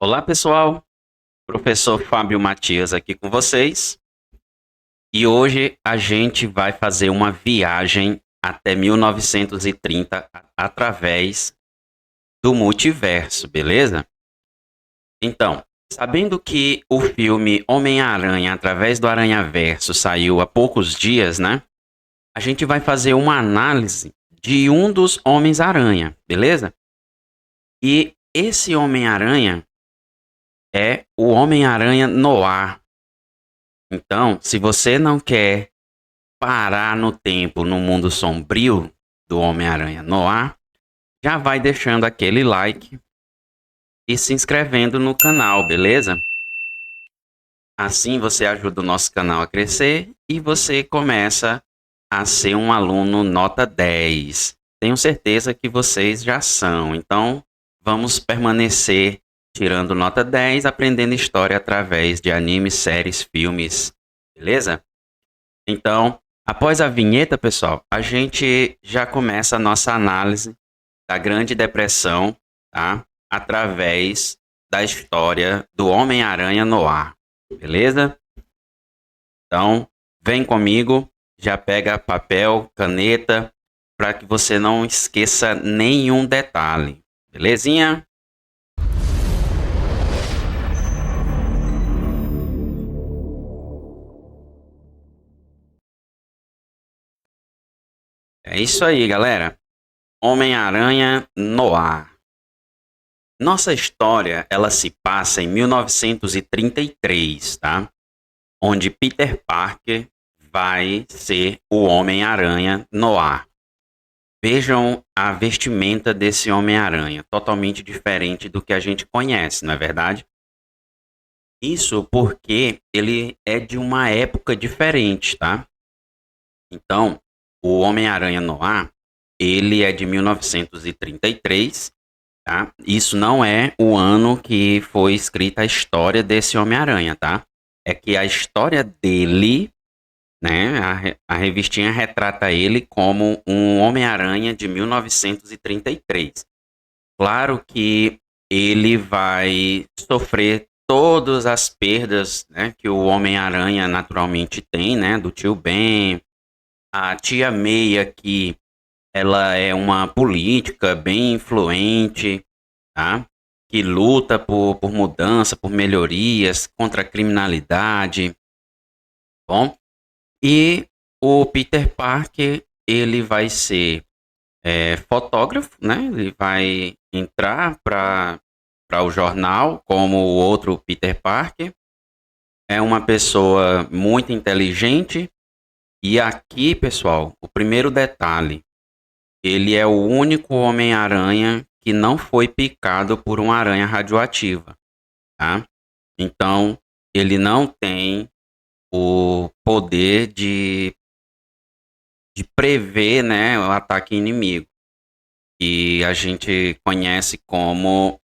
Olá, pessoal. Professor Fábio Matias aqui com vocês. E hoje a gente vai fazer uma viagem até 1930 através do multiverso, beleza? Então, sabendo que o filme Homem-Aranha através do Aranhaverso saiu há poucos dias, né? A gente vai fazer uma análise de um dos Homens-Aranha, beleza? E esse Homem-Aranha é o Homem-Aranha Noir. Então, se você não quer parar no tempo no mundo sombrio do Homem-Aranha Noir, já vai deixando aquele like e se inscrevendo no canal, beleza? Assim você ajuda o nosso canal a crescer e você começa a ser um aluno nota 10. Tenho certeza que vocês já são, então vamos permanecer tirando nota 10, aprendendo história através de animes, séries, filmes, beleza? Então, após a vinheta, pessoal, a gente já começa a nossa análise da Grande Depressão, tá? Através da história do Homem-Aranha Noir, beleza? Então, vem comigo, já pega papel, caneta, para que você não esqueça nenhum detalhe, belezinha? É isso aí, galera. Homem-Aranha Noir. Nossa história, ela se passa em 1933, tá? Onde Peter Parker vai ser o Homem-Aranha Noir. Vejam a vestimenta desse Homem-Aranha, totalmente diferente do que a gente conhece, não é verdade? Isso porque ele é de uma época diferente, tá? Então, o Homem-Aranha Noir, ele é de 1933. Tá? Isso não é o ano que foi escrita a história desse Homem-Aranha, tá? É que a história dele, né? A revistinha retrata ele como um Homem-Aranha de 1933. Claro que ele vai sofrer todas as perdas, né, que o Homem-Aranha naturalmente tem, né? Do tio Ben, a tia May aqui, ela é uma política bem influente, tá? Que luta por mudança, por melhorias, contra a criminalidade, bom? E o Peter Parker, ele vai ser fotógrafo, né? Ele vai entrar para o jornal como o outro Peter Parker. É uma pessoa muito inteligente. E aqui, pessoal, o primeiro detalhe, ele é o único Homem-Aranha que não foi picado por uma aranha radioativa, tá? Então, ele não tem o poder de prever, né, o ataque inimigo, que a gente conhece como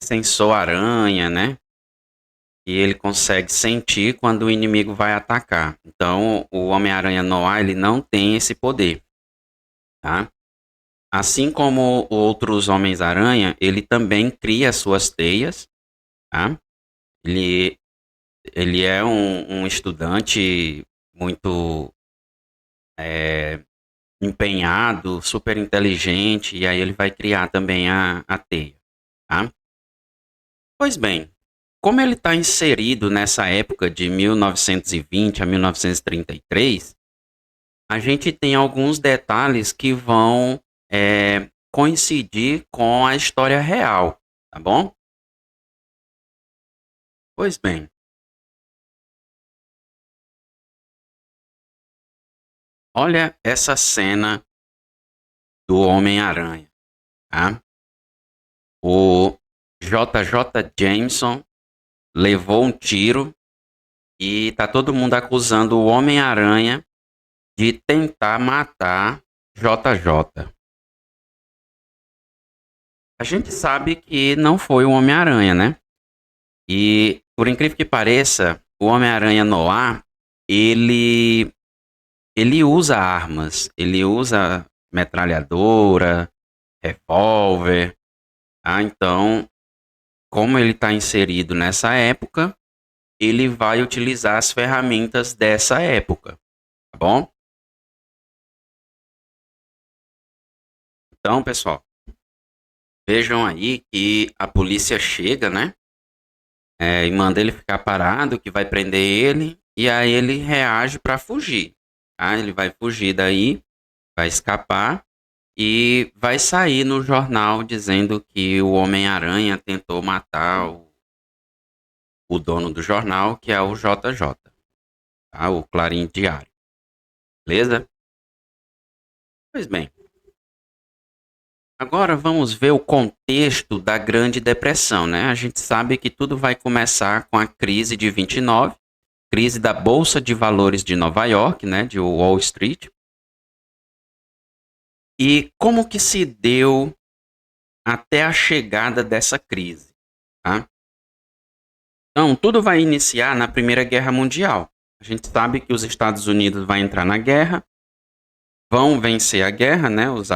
sensor aranha, né? E ele consegue sentir quando o inimigo vai atacar. Então, o Homem-Aranha Noir, ele não tem esse poder, tá? Assim como outros Homens-Aranha, ele também cria suas teias, tá? Ele, ele é um estudante muito empenhado, super inteligente, e aí ele vai criar também a teia, tá? Pois bem, como ele está inserido nessa época de 1920 a 1933, a gente tem alguns detalhes que vão coincidir com a história real, tá bom? Pois bem, olha essa cena do Homem-Aranha, tá? O JJ Jameson levou um tiro e tá todo mundo acusando o Homem-Aranha de tentar matar JJ. A gente sabe que não foi o Homem-Aranha, né? E, por incrível que pareça, o Homem-Aranha Noir, ele, ele usa armas. Ele usa metralhadora, revólver. Tá? Então, como ele está inserido nessa época, ele vai utilizar as ferramentas dessa época, tá bom? Então, pessoal, vejam aí que a polícia chega, né? E manda ele ficar parado, que vai prender ele, e aí ele reage para fugir. Tá? Ele vai fugir daí, vai escapar e vai sair no jornal dizendo que o Homem-Aranha tentou matar o dono do jornal, que é o JJ, tá? O Clarim Diário. Beleza? Pois bem, agora vamos ver o contexto da Grande Depressão, né? A gente sabe que tudo vai começar com a crise de 29, crise da Bolsa de Valores de Nova York, né, de Wall Street. E como que se deu até a chegada dessa crise, tá? Então, tudo vai iniciar na Primeira Guerra Mundial. A gente sabe que os Estados Unidos vão entrar na guerra, vão vencer a guerra, né? Os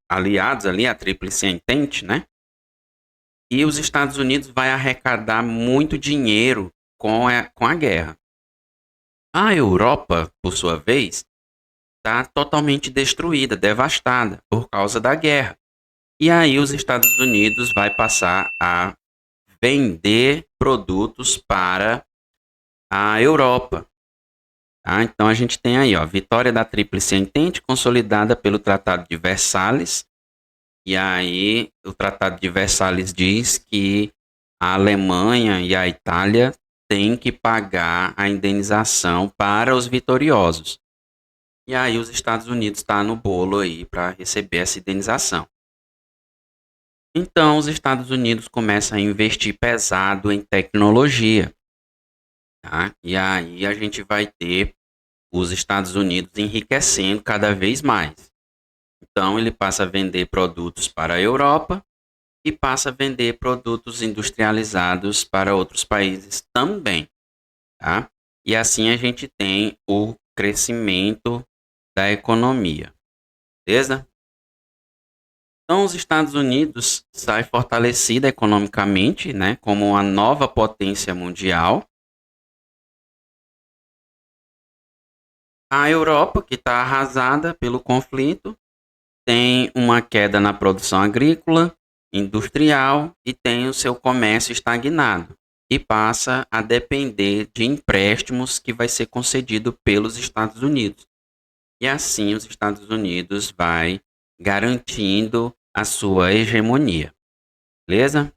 aliados ali, a Tríplice Entente, né? E os Estados Unidos vai arrecadar muito dinheiro com a guerra. A Europa, por sua vez, está totalmente destruída, devastada por causa da guerra. E aí os Estados Unidos vai passar a vender produtos para a Europa. Tá? Então a gente tem aí, ó, a vitória da Tríplice Entente consolidada pelo Tratado de Versalhes. E aí o Tratado de Versalhes diz que a Alemanha e a Itália têm que pagar a indenização para os vitoriosos. E aí os Estados Unidos estão no bolo aí para receber essa indenização. Então os Estados Unidos começam a investir pesado em tecnologia. Tá? E aí a gente vai ter os Estados Unidos enriquecendo cada vez mais. Então ele passa a vender produtos para a Europa e passa a vender produtos industrializados para outros países também. Tá? E assim a gente tem o crescimento da economia. Beleza? Então os Estados Unidos sai fortalecida economicamente, né, como uma nova potência mundial. A Europa, que está arrasada pelo conflito, tem uma queda na produção agrícola, industrial e tem o seu comércio estagnado e passa a depender de empréstimos que vai ser concedido pelos Estados Unidos. E assim os Estados Unidos vai garantindo a sua hegemonia. Beleza?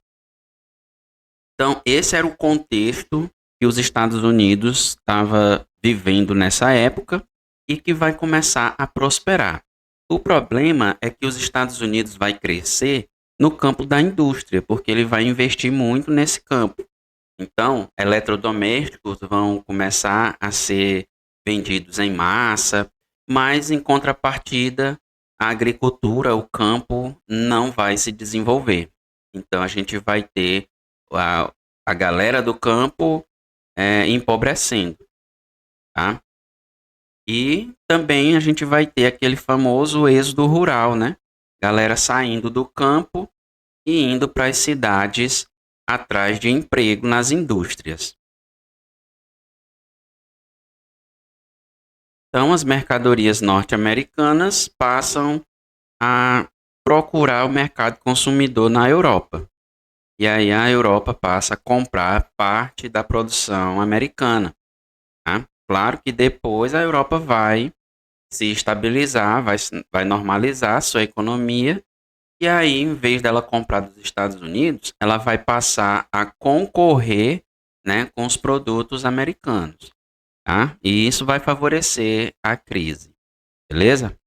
Então, esse era o contexto que os Estados Unidos estava vivendo nessa época e que vai começar a prosperar. O problema é que os Estados Unidos vai crescer no campo da indústria, porque ele vai investir muito nesse campo. Então, eletrodomésticos vão começar a ser vendidos em massa, mas em contrapartida, a agricultura, o campo, não vai se desenvolver. Então, a gente vai ter a galera do campo empobrecendo, tá? E também a gente vai ter aquele famoso êxodo rural, né? Galera saindo do campo e indo para as cidades atrás de emprego nas indústrias. Então, as mercadorias norte-americanas passam a procurar o mercado consumidor na Europa. E aí a Europa passa a comprar parte da produção americana. Tá? Claro que depois a Europa vai se estabilizar, vai normalizar a sua economia. E aí, em vez dela comprar dos Estados Unidos, ela vai passar a concorrer, né, com os produtos americanos. Tá? E isso vai favorecer a crise. Beleza?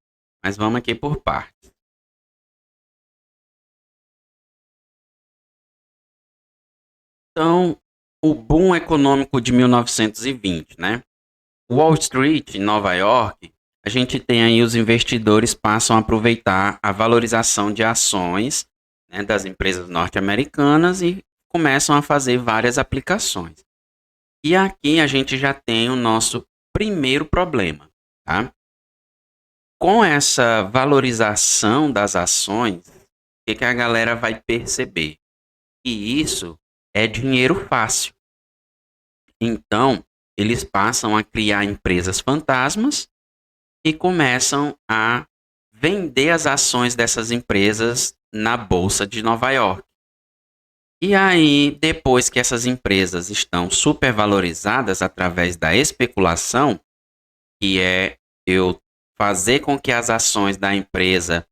Mas vamos aqui por partes. Então, o boom econômico de 1920, né? Wall Street, em Nova York, a gente tem aí os investidores passam a aproveitar a valorização de ações, né, das empresas norte-americanas e começam a fazer várias aplicações. E aqui a gente já tem o nosso primeiro problema, tá? Com essa valorização das ações, o que a galera vai perceber? E isso é dinheiro fácil. Então, eles passam a criar empresas fantasmas e começam a vender as ações dessas empresas na Bolsa de Nova York. E aí, depois que essas empresas estão supervalorizadas através da especulação, que é eu fazer com que as ações da empresa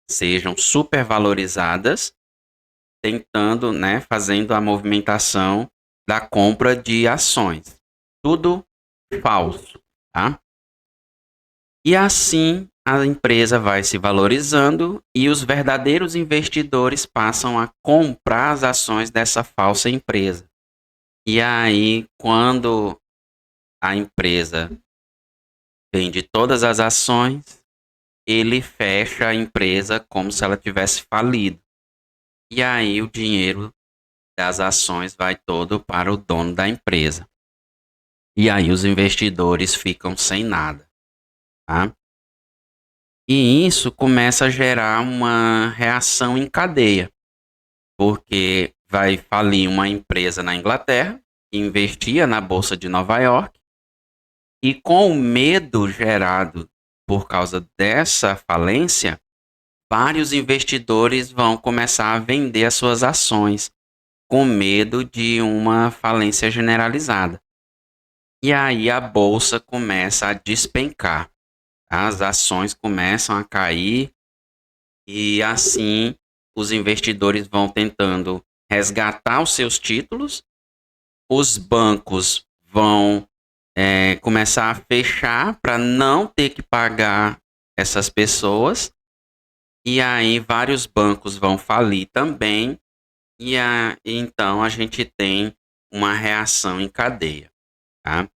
sejam supervalorizadas, tentando, né, fazendo a movimentação da compra de ações. Tudo falso, tá? E assim a empresa vai se valorizando e os verdadeiros investidores passam a comprar as ações dessa falsa empresa. E aí, quando a empresa vende todas as ações, ele fecha a empresa como se ela tivesse falido. E aí o dinheiro das ações vai todo para o dono da empresa. E aí os investidores ficam sem nada, tá? E isso começa a gerar uma reação em cadeia, porque vai falir uma empresa na Inglaterra que investia na Bolsa de Nova York, e com o medo gerado por causa dessa falência, vários investidores vão começar a vender as suas ações com medo de uma falência generalizada. E aí a bolsa começa a despencar, as ações começam a cair e assim os investidores vão tentando resgatar os seus títulos, os bancos vão começar a fechar para não ter que pagar essas pessoas, e aí vários bancos vão falir também, e então a gente tem uma reação em cadeia. Tá?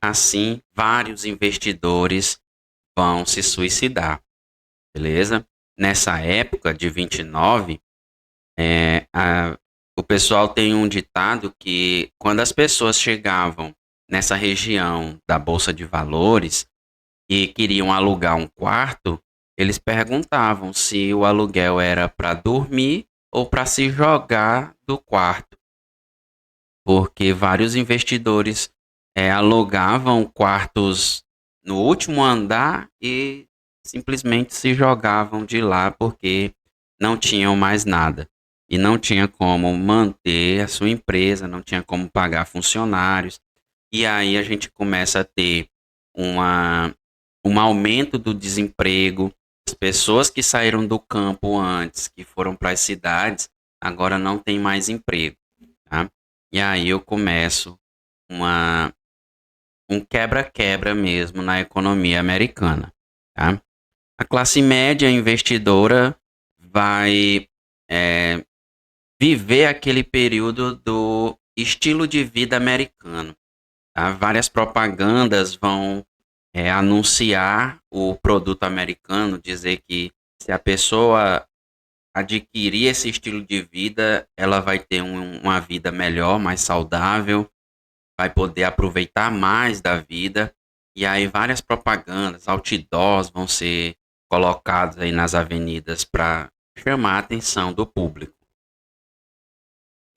Assim, vários investidores vão se suicidar, beleza? Nessa época de 29, o pessoal tem um ditado que quando as pessoas chegavam nessa região da Bolsa de Valores e queriam alugar um quarto, eles perguntavam se o aluguel era para dormir ou para se jogar do quarto, porque vários investidores alugavam quartos no último andar e simplesmente se jogavam de lá porque não tinham mais nada. E não tinha como manter a sua empresa, não tinha como pagar funcionários. E aí a gente começa a ter um aumento do desemprego. As pessoas que saíram do campo antes, que foram para as cidades, agora não têm mais emprego. Tá? E aí eu começo um quebra-quebra mesmo na economia americana. Tá? A classe média investidora vai viver aquele período do estilo de vida americano. Tá? Várias propagandas vão anunciar o produto americano, dizer que se a pessoa adquirir esse estilo de vida, ela vai ter uma vida melhor, mais saudável, vai poder aproveitar mais da vida. E aí várias propagandas, outdoors vão ser colocados aí nas avenidas para chamar a atenção do público.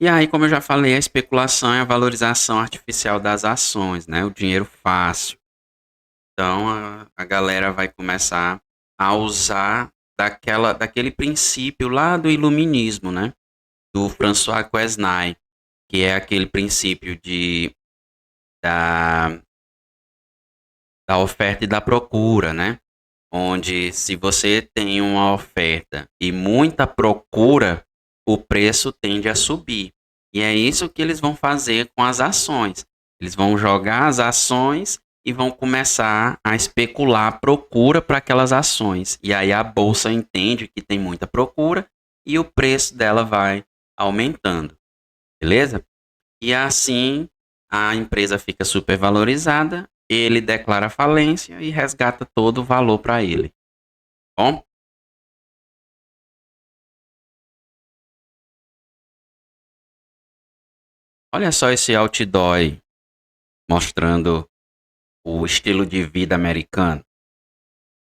E aí, como eu já falei, a especulação é a valorização artificial das ações, né? O dinheiro fácil. Então a galera vai começar a usar daquele princípio lá do iluminismo, né? Do François Quesnay, que é aquele princípio da, da oferta e da procura, né? Onde se você tem uma oferta e muita procura, o preço tende a subir. E é isso que eles vão fazer com as ações. Eles vão jogar as ações e vão começar a especular a procura para aquelas ações. E aí a bolsa entende que tem muita procura e o preço dela vai aumentando. Beleza? E assim a empresa fica supervalorizada, ele declara falência e resgata todo o valor para ele. Bom? Olha só esse outdoor aí, mostrando o estilo de vida americano.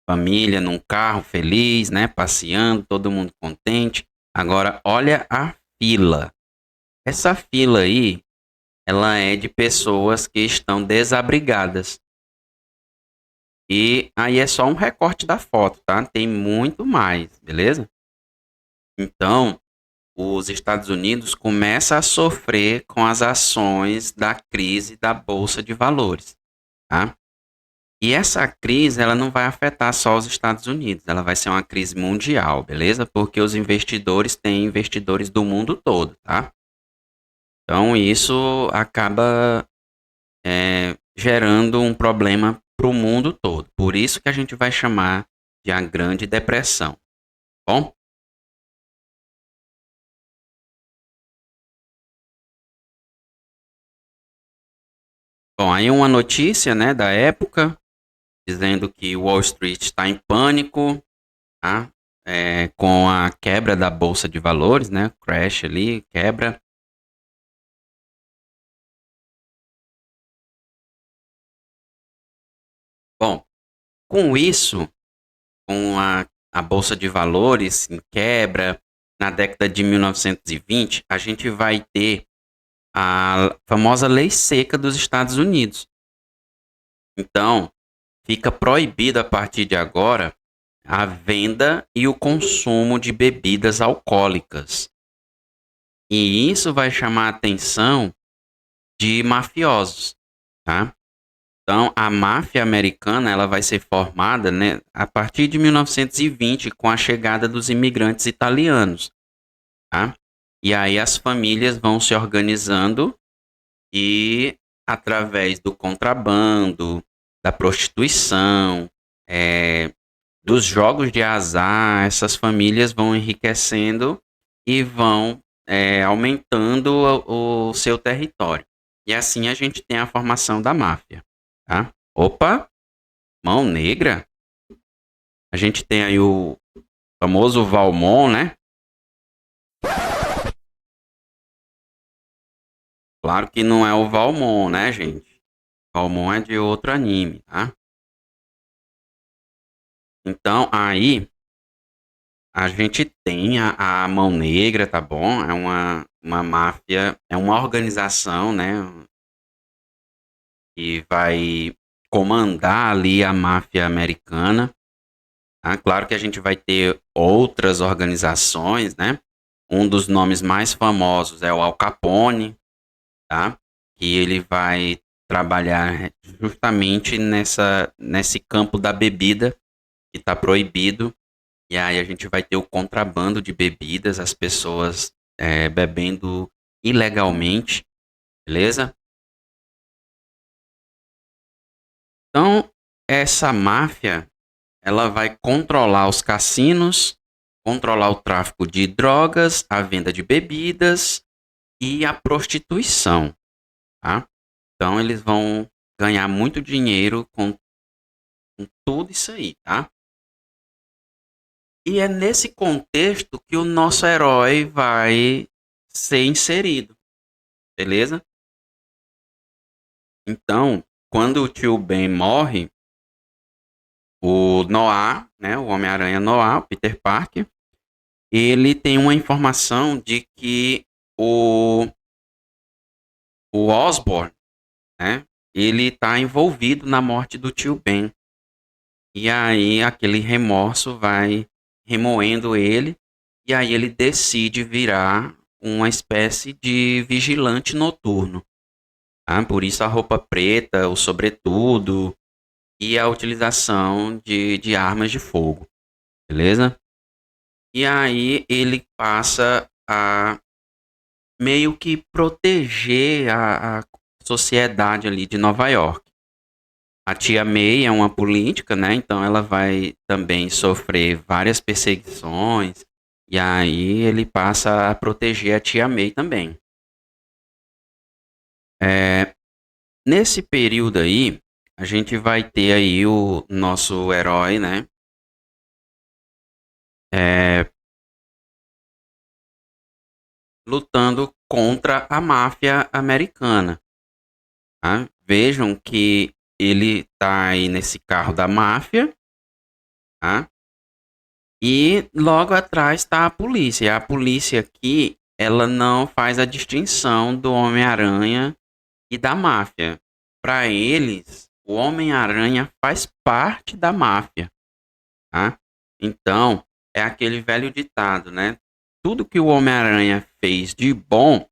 Família num carro feliz, né, passeando, todo mundo contente. Agora olha a fila. Essa fila aí, ela é de pessoas que estão desabrigadas. E aí é só um recorte da foto, tá? Tem muito mais, beleza? Então, os Estados Unidos começam a sofrer com as ações da crise da Bolsa de Valores, tá? E essa crise, ela não vai afetar só os Estados Unidos, ela vai ser uma crise mundial, beleza? Porque os investidores têm investidores do mundo todo, tá? Então, isso acaba gerando um problema para o mundo todo. Por isso que a gente vai chamar de a Grande Depressão, tá bom? Bom, aí uma notícia, né, da época, dizendo que Wall Street está em pânico, tá? Com a quebra da Bolsa de Valores, né? Crash ali, quebra. Bom, com isso, com a Bolsa de Valores em quebra, na década de 1920, a gente vai ter a famosa Lei Seca dos Estados Unidos. Então, fica proibido a partir de agora a venda e o consumo de bebidas alcoólicas. E isso vai chamar a atenção de mafiosos, tá? Então, a máfia americana ela vai ser formada, né, a partir de 1920 com a chegada dos imigrantes italianos, tá? E aí as famílias vão se organizando e através do contrabando, da prostituição, dos jogos de azar, essas famílias vão enriquecendo e vão aumentando o seu território. E assim a gente tem a formação da máfia, tá? Opa, mão negra. A gente tem aí o famoso Valmont, né? Claro que não é o Valmont, né, gente? Valmont é de outro anime, tá? Então, aí a gente tem a Mão Negra, tá bom? É uma máfia, é uma organização, né? Que vai comandar ali a máfia americana. Tá? Claro que a gente vai ter outras organizações, né? Um dos nomes mais famosos é o Al Capone, tá? Que ele vai trabalhar justamente nesse campo da bebida que está proibido. E aí a gente vai ter o contrabando de bebidas, as pessoas bebendo ilegalmente, beleza? Então, essa máfia, ela vai controlar os cassinos, controlar o tráfico de drogas, a venda de bebidas e a prostituição, tá? Então, eles vão ganhar muito dinheiro com tudo isso aí, tá? E é nesse contexto que o nosso herói vai ser inserido, beleza? Então, quando o tio Ben morre, o Noah, né, o Homem-Aranha Noah, o Peter Parker, ele tem uma informação de que o Osborn, né, ele está envolvido na morte do tio Ben. E aí aquele remorso vai remoendo ele, e aí ele decide virar uma espécie de vigilante noturno. Tá? Por isso a roupa preta, o sobretudo e a utilização de armas de fogo, beleza? E aí ele passa a meio que proteger a sociedade ali de Nova York. A tia May é uma política, né? Então ela vai também sofrer várias perseguições. E aí ele passa a proteger a tia May também. É, nesse período aí, a gente vai ter aí o nosso herói, né? É, lutando contra a máfia americana. Tá? Vejam que ele tá aí nesse carro da máfia, tá? E logo atrás está a polícia. A polícia aqui ela não faz a distinção do Homem-Aranha e da máfia. Para eles, o Homem-Aranha faz parte da máfia, tá? Então, é aquele velho ditado, né? Tudo que o Homem-Aranha fez de bom,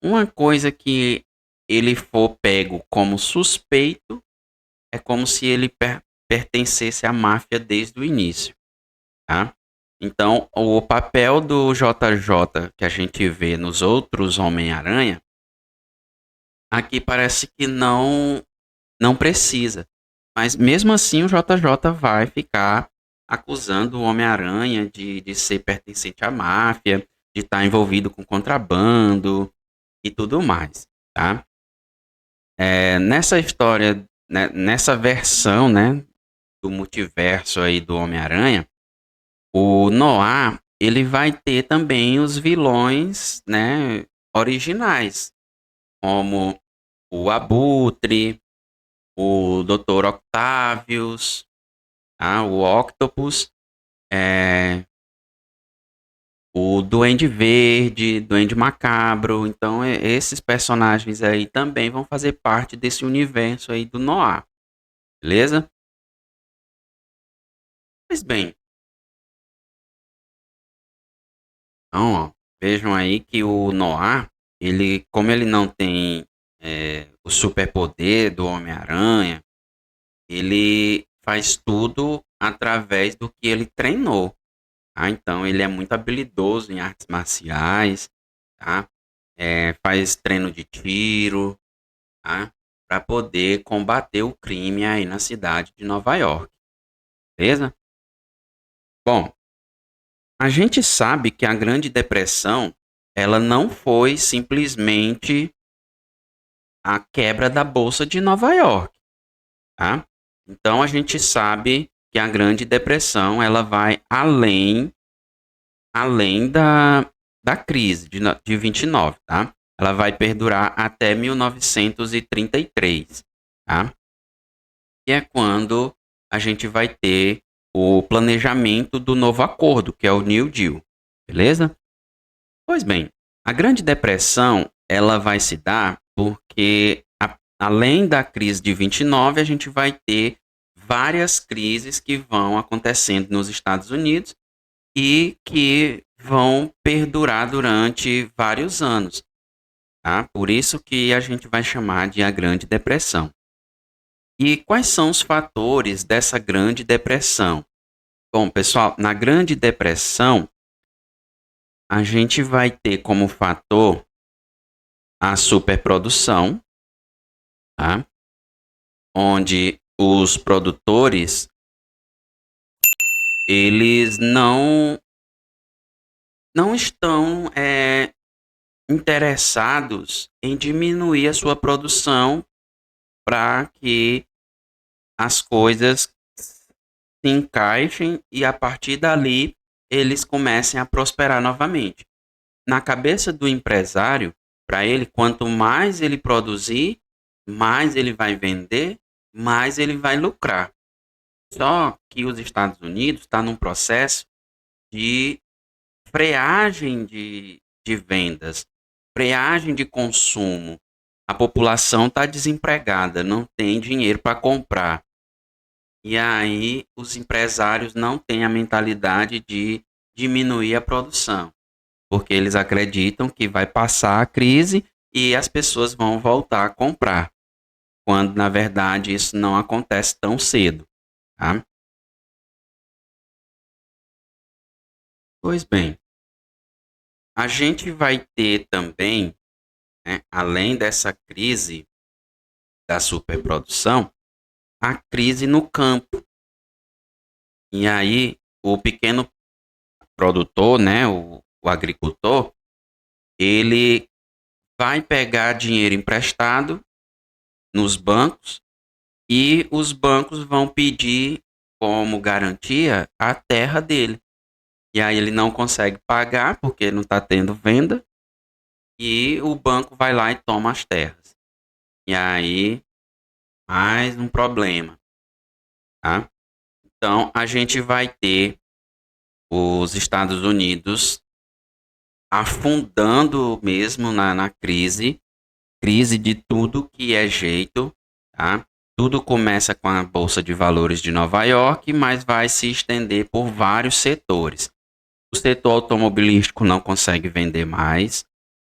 uma coisa que ele for pego como suspeito, é como se ele pertencesse à máfia desde o início, tá? Então, o papel do JJ que a gente vê nos outros Homem-Aranha, aqui parece que não precisa. Mas mesmo assim o JJ vai ficar acusando o Homem-Aranha de ser pertencente à máfia, de estar envolvido com contrabando e tudo mais, tá? Nessa história, né, nessa versão, né, do multiverso aí do Homem-Aranha, o Noir, ele vai ter também os vilões, né, originais, como o Abutre, o Dr. Octavius, tá? O Octopus, o Duende Verde, Duende Macabro. Então, esses personagens aí também vão fazer parte desse universo aí do Noir, beleza? Pois bem, então, ó, vejam aí que o Noir, ele, como ele não tem o superpoder do Homem-Aranha, ele faz tudo através do que ele treinou. Tá? Então ele é muito habilidoso em artes marciais, tá? Faz treino de tiro, tá? Para poder combater o crime aí na cidade de Nova York, beleza? Bom, a gente sabe que a Grande Depressão ela não foi simplesmente a quebra da bolsa de Nova York, tá? Então a gente sabe que a Grande Depressão ela vai além da crise de 29, tá? Ela vai perdurar até 1933, tá? E é quando a gente vai ter o planejamento do novo acordo, que é o New Deal, beleza? Pois bem, a Grande Depressão ela vai se dar porque além da crise de 29, a gente vai ter várias crises que vão acontecendo nos Estados Unidos e que vão perdurar durante vários anos, tá? Por isso que a gente vai chamar de a Grande Depressão. E quais são os fatores dessa Grande Depressão? Bom, pessoal, na Grande Depressão, a gente vai ter como fator a superprodução, tá? Onde os produtores eles não estão interessados em diminuir a sua produção para que as coisas se encaixem e a partir dali eles comecem a prosperar novamente. Na cabeça do empresário, para ele, quanto mais ele produzir, mais ele vai vender, mais ele vai lucrar. Só que os Estados Unidos está num processo de freagem de vendas, freagem de consumo. A população está desempregada, não tem dinheiro para comprar. E aí os empresários não têm a mentalidade de diminuir a produção, porque eles acreditam que vai passar a crise e as pessoas vão voltar a comprar, quando na verdade isso não acontece tão cedo, tá? Pois bem, a gente vai ter também, né, além dessa crise da superprodução, a crise no campo. E aí o pequeno produtor, né, o agricultor, ele vai pegar dinheiro emprestado nos bancos e os bancos vão pedir como garantia a terra dele. E aí ele não consegue pagar porque não está tendo venda e o banco vai lá e toma as terras. E aí mais um problema, tá? Então a gente vai ter os Estados Unidos afundando mesmo na crise, crise de tudo que é jeito, tá? Tudo começa com a Bolsa de Valores de Nova York, mas vai se estender por vários setores. O setor automobilístico não consegue vender mais,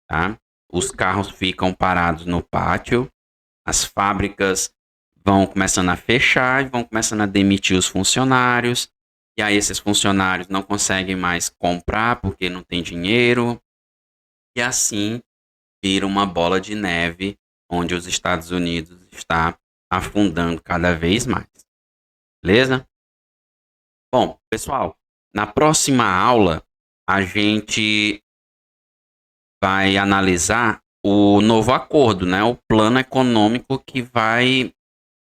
tá? Os carros ficam parados no pátio, as fábricas vão começando a fechar e vão começando a demitir os funcionários. E aí esses funcionários não conseguem mais comprar porque não tem dinheiro. E assim vira uma bola de neve onde os Estados Unidos está afundando cada vez mais. Beleza? Bom, pessoal, na próxima aula a gente vai analisar o novo acordo, né? O plano econômico que vai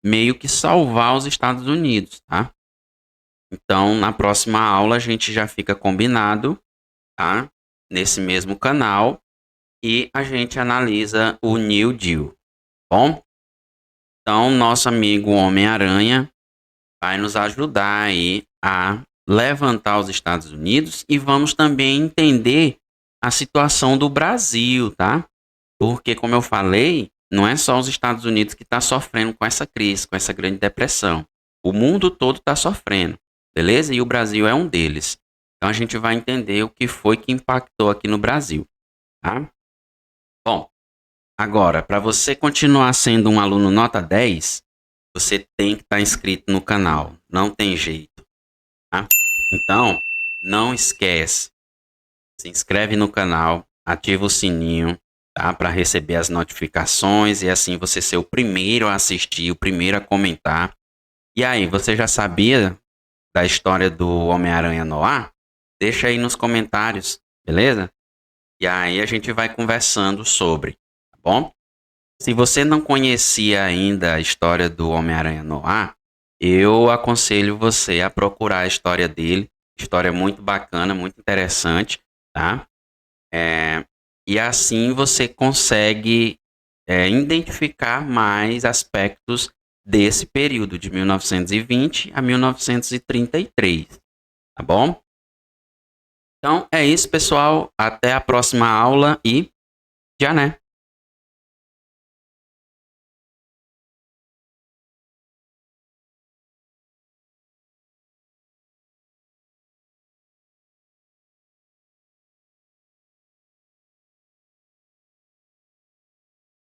meio que salvar os Estados Unidos, tá? Então, na próxima aula a gente já fica combinado, tá? Nesse mesmo canal e a gente analisa o New Deal, bom? Então, nosso amigo Homem-Aranha vai nos ajudar aí a levantar os Estados Unidos e vamos também entender a situação do Brasil, tá? Porque, como eu falei, não é só os Estados Unidos que está sofrendo com essa crise, com essa grande depressão. O mundo todo está sofrendo, beleza? E o Brasil é um deles. Então a gente vai entender o que foi que impactou aqui no Brasil, tá? Bom, agora, para você continuar sendo um aluno nota 10, você tem que estar inscrito no canal. Não tem jeito, tá? Então, não esquece. Se inscreve no canal, ativa o sininho, tá? Para receber as notificações e assim você ser o primeiro a assistir, o primeiro a comentar. E aí, você já sabia da história do Homem-Aranha Noir? Deixa aí nos comentários, beleza? E aí a gente vai conversando sobre, tá bom? Se você não conhecia ainda a história do Homem-Aranha Noir, eu aconselho você a procurar a história dele. História muito bacana, muito interessante, tá? E assim você consegue identificar mais aspectos desse período de 1920 a 1933, tá bom? Então é isso, pessoal. Até a próxima aula e já né?